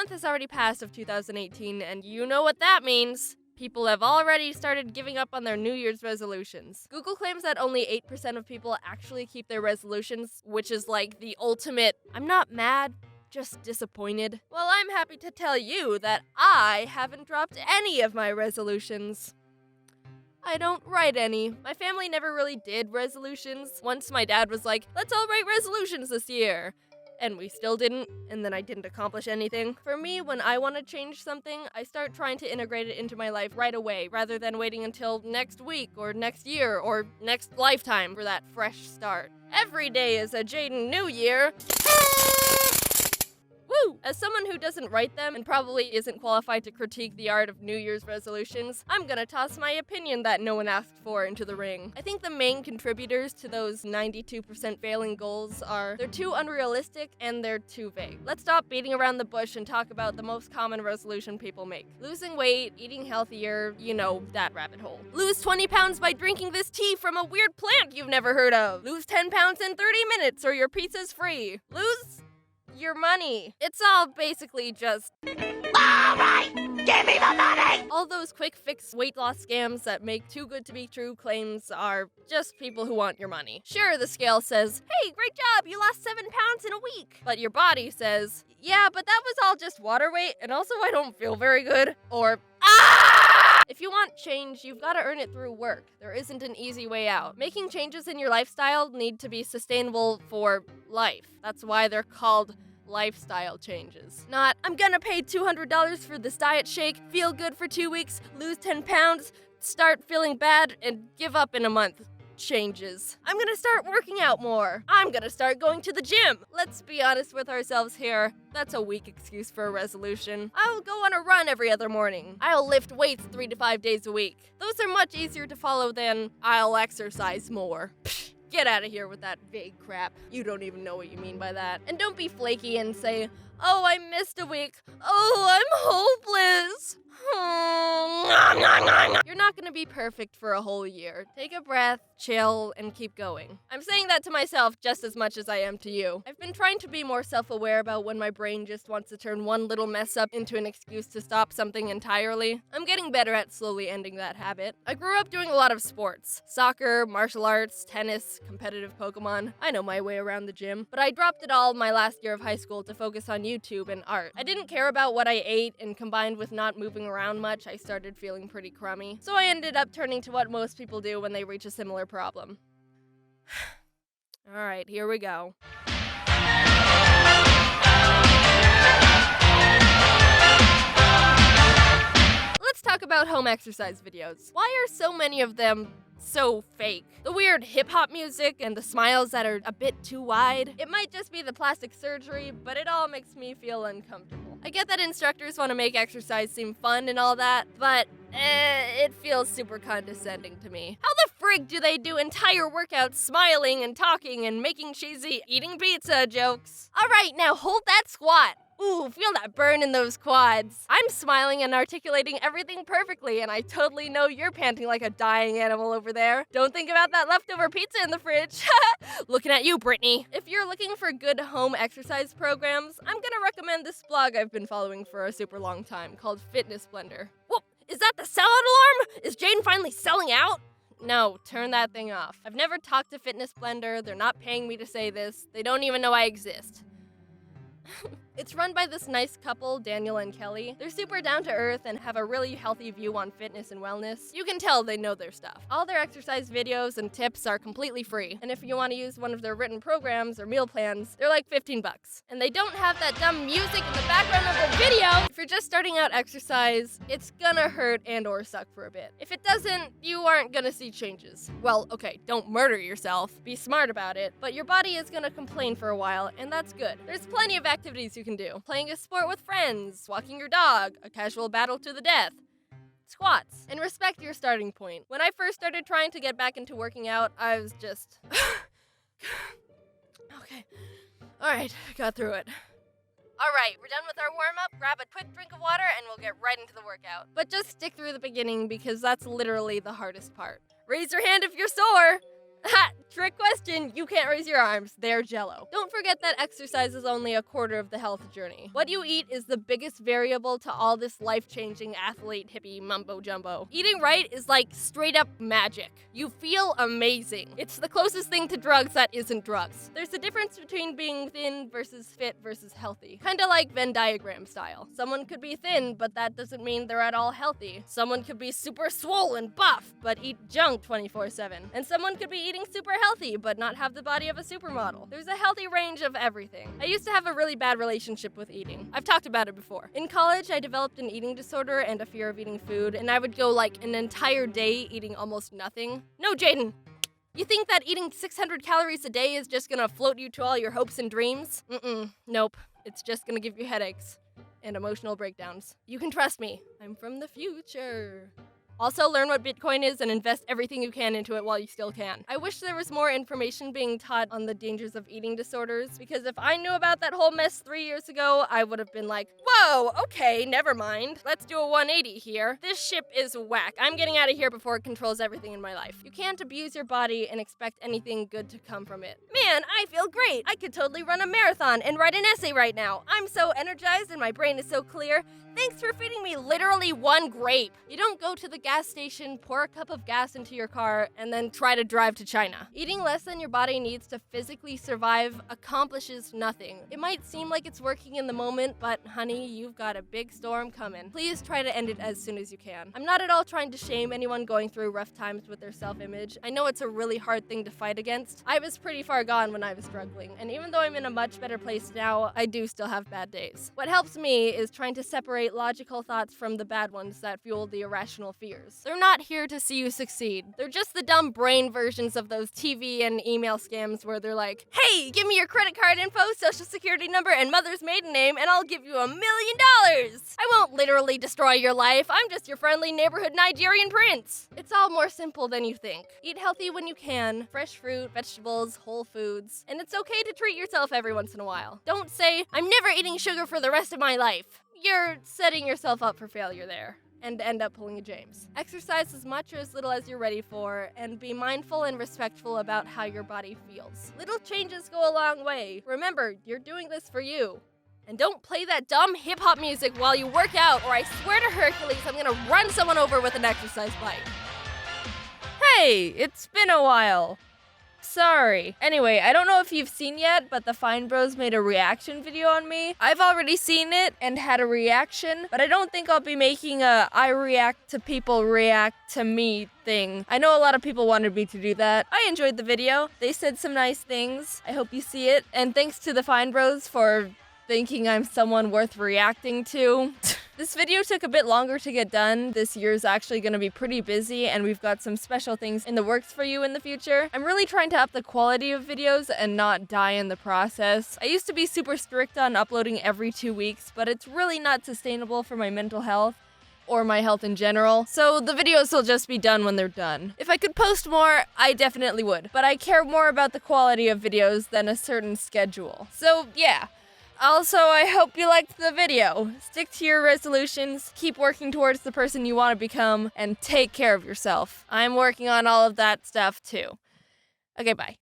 month has already passed of 2018, and you know what that means. People have already started giving up on their New Year's resolutions. Google claims that only 8% of people actually keep their resolutions, which is like the ultimate, I'm not mad, just disappointed. Well, I'm happy to tell you that I haven't dropped any of my resolutions. I don't write any. My family never really did resolutions. Once my dad was like, let's all write resolutions this year. And we still didn't, and then I didn't accomplish anything. For me, when I want to change something, I start trying to integrate it into my life right away, rather than waiting until next week, or next year, or next lifetime for that fresh start. Every day is a Jaden New Year. Woo! As someone who doesn't write them and probably isn't qualified to critique the art of New Year's resolutions, I'm gonna toss my opinion that no one asked for into the ring. I think the main contributors to those 92% failing goals are they're too unrealistic and they're too vague. Let's stop beating around the bush and talk about the most common resolution people make. Losing weight, eating healthier, you know, that rabbit hole. Lose 20 pounds by drinking this tea from a weird plant you've never heard of. Lose 10 pounds in 30 minutes or your pizza's free. Lose your money. It's all basically just, alright, give me the money! All those quick fix weight loss scams that make too good to be true claims are just people who want your money. Sure, the scale says, hey, great job, you lost 7 pounds in a week. But your body says, yeah, but that was all just water weight, and also I don't feel very good. Or, ah! If you want change, you've got to earn it through work. There isn't an easy way out. Making changes in your lifestyle need to be sustainable for life. That's why they're called lifestyle changes. Not, I'm gonna pay $200 for this diet shake, feel good for 2 weeks, lose 10 pounds, start feeling bad, and give up in a month. Changes. I'm gonna start working out more. I'm gonna start going to the gym. Let's be honest with ourselves here. That's a weak excuse for a resolution. I'll go on a run every other morning. I'll lift weights 3 to 5 days a week. Those are much easier to follow than I'll exercise more. Get out of here with that vague crap. You don't even know what you mean by that. And don't be flaky and say, oh, I missed a week. Oh, I'm hopeless. You're not gonna be perfect for a whole year. Take a breath, chill, and keep going. I'm saying that to myself just as much as I am to you. I've been trying to be more self-aware about when my brain just wants to turn one little mess up into an excuse to stop something entirely. I'm getting better at slowly ending that habit. I grew up doing a lot of sports. Soccer, martial arts, tennis, competitive Pokemon. I know my way around the gym. But I dropped it all my last year of high school to focus on YouTube and art. I didn't care about what I ate, and combined with not moving around much, I started feeling pretty crummy. So I ended up turning to what most people do when they reach a similar problem. Alright, here we go. Let's talk about home exercise videos. Why are so many of them so fake? The weird hip-hop music and the smiles that are a bit too wide. It might just be the plastic surgery, but it all makes me feel uncomfortable. I get that instructors want to make exercise seem fun and all that, but it feels super condescending to me. How the frig do they do entire workouts smiling and talking and making cheesy eating pizza jokes? Alright, now hold that squat. Ooh, feel that burn in those quads. I'm smiling and articulating everything perfectly, and I totally know you're panting like a dying animal over there. Don't think about that leftover pizza in the fridge. Looking at you, Brittany. If you're looking for good home exercise programs, I'm gonna recommend this blog I've been following for a super long time called Fitness Blender. Whoa, is that the sellout alarm? Is Jaden finally selling out? No, turn that thing off. I've never talked to Fitness Blender. They're not paying me to say this. They don't even know I exist. It's run by this nice couple, Daniel and Kelly. They're super down to earth and have a really healthy view on fitness and wellness. You can tell they know their stuff. All their exercise videos and tips are completely free. And if you want to use one of their written programs or meal plans, they're like $15. And they don't have that dumb music in the background of the video. If you're just starting out exercise, it's gonna hurt and or suck for a bit. If it doesn't, you aren't gonna see changes. Well, okay, don't murder yourself. Be smart about it. But your body is gonna complain for a while, and that's good. There's plenty of activities you can do. Playing a sport with friends, walking your dog, a casual battle to the death, squats, and respect your starting point. When I first started trying to get back into working out, I was just... Okay. Alright, got through it. Alright, we're done with our warm-up, grab a quick drink of water, and we'll get right into the workout. But just stick through the beginning because that's literally the hardest part. Raise your hand if you're sore! Ha! Trick question, you can't raise your arms. They're jello. Don't forget that exercise is only a quarter of the health journey. What you eat is the biggest variable to all this life-changing athlete hippie mumbo jumbo. Eating right is like straight up magic. You feel amazing. It's the closest thing to drugs that isn't drugs. There's a difference between being thin versus fit versus healthy. Kinda like Venn diagram style. Someone could be thin, but that doesn't mean they're at all healthy. Someone could be super swollen, buff, but eat junk 24/7. And someone could be eating super healthy, but not have the body of a supermodel. There's a healthy range of everything. I used to have a really bad relationship with eating. I've talked about it before. In college, I developed an eating disorder and a fear of eating food, and I would go like an entire day eating almost nothing. No, Jaden! You think that eating 600 calories a day is just gonna float you to all your hopes and dreams? Nope. It's just gonna give you headaches and emotional breakdowns. You can trust me. I'm from the future. Also, learn what Bitcoin is and invest everything you can into it while you still can. I wish there was more information being taught on the dangers of eating disorders, because if I knew about that whole mess 3 years ago, I would have been like, whoa, okay, never mind. Let's do a 180 here. This ship is whack. I'm getting out of here before it controls everything in my life. You can't abuse your body and expect anything good to come from it. Man, I feel great. I could totally run a marathon and write an essay right now. I'm so energized and my brain is so clear. Thanks for feeding me literally one grape. You don't go to the gas station, pour a cup of gas into your car, and then try to drive to China. Eating less than your body needs to physically survive accomplishes nothing. It might seem like it's working in the moment, but honey, you've got a big storm coming. Please try to end it as soon as you can. I'm not at all trying to shame anyone going through rough times with their self-image. I know it's a really hard thing to fight against. I was pretty far gone when I was struggling, and even though I'm in a much better place now, I do still have bad days. What helps me is trying to separate logical thoughts from the bad ones that fuel the irrational fears. They're not here to see you succeed. They're just the dumb brain versions of those TV and email scams where they're like, hey, give me your credit card info, social security number, and mother's maiden name, and I'll give you $1 million. I won't literally destroy your life. I'm just your friendly neighborhood Nigerian prince. It's all more simple than you think. Eat healthy when you can. Fresh fruit, vegetables, whole foods. And it's okay to treat yourself every once in a while. Don't say, I'm never eating sugar for the rest of my life. You're setting yourself up for failure there, and end up pulling a James. Exercise as much or as little as you're ready for, and be mindful and respectful about how your body feels. Little changes go a long way. Remember, you're doing this for you. And don't play that dumb hip-hop music while you work out, or I swear to Hercules, I'm gonna run someone over with an exercise bike. Hey, it's been a while. Sorry. Anyway, I don't know if you've seen yet, but the Fine Bros made a reaction video on me. I've already seen it and had a reaction, but I don't think I'll be making a I react to people react to me thing. I know a lot of people wanted me to do that. I enjoyed the video. They said some nice things. I hope you see it. And thanks to the Fine Bros for thinking I'm someone worth reacting to. This video took a bit longer to get done. This year's actually going to be pretty busy, and we've got some special things in the works for you in the future. I'm really trying to up the quality of videos and not die in the process. I used to be super strict on uploading every 2 weeks, but it's really not sustainable for my mental health or my health in general, so the videos will just be done when they're done. If I could post more, I definitely would, but I care more about the quality of videos than a certain schedule. So yeah. Also, I hope you liked the video. Stick to your resolutions, keep working towards the person you want to become, and take care of yourself. I'm working on all of that stuff too. Okay, bye.